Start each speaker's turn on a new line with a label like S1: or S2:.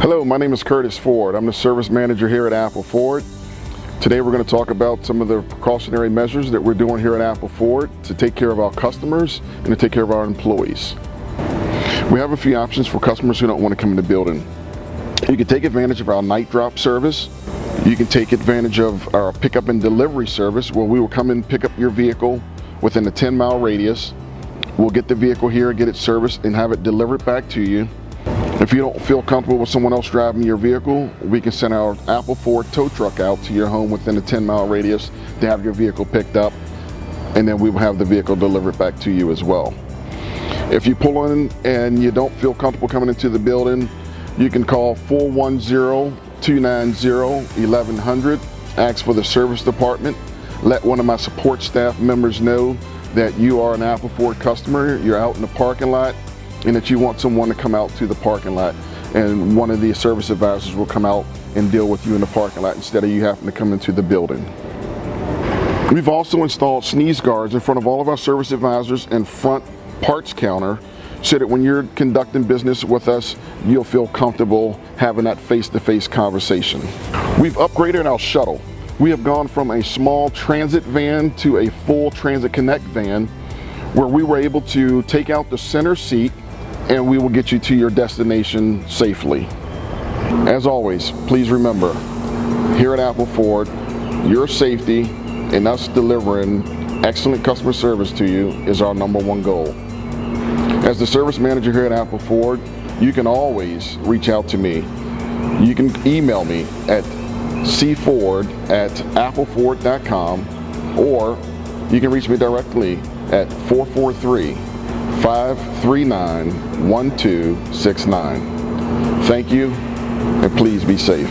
S1: Hello, my name is Curtis Ford. I'm the service manager here at Apple Ford. Today we're going to talk about some of the precautionary measures that we're doing here at Apple Ford to take care of our customers and to take care of our employees. We have a few options for customers who don't want to come in the building. You can take advantage of our night drop service. You can take advantage of our pickup and delivery service, where we will come and pick up your vehicle within a 10-mile radius. We'll get the vehicle here, get it serviced, and have it delivered back to you. If you don't feel comfortable with someone else driving your vehicle, we can send our Apple Ford tow truck out to your home within a 10-mile radius to have your vehicle picked up, and then we will have the vehicle delivered back to you as well. If you pull in and you don't feel comfortable coming into the building, you can call 410-290-1100, ask for the service department, let one of my support staff members know that you are an Apple Ford customer, you're out in the parking lot, and that you want someone to come out to the parking lot, and one of the service advisors will come out and deal with you in the parking lot instead of you having to come into the building. We've also installed sneeze guards in front of all of our service advisors and front parts counter, so that when you're conducting business with us, you'll feel comfortable having that face-to-face conversation. We've upgraded our shuttle. We have gone from a small transit van to a full Transit Connect van, where we were able to take out the center seat and we will get you to your destination safely. As always, please remember, here at Apple Ford, your safety and us delivering excellent customer service to you is our #1 goal. As the service manager here at Apple Ford, you can always reach out to me. You can email me at cford@appleford.com, or you can reach me directly at 443-539-1269. Thank you, and please be safe.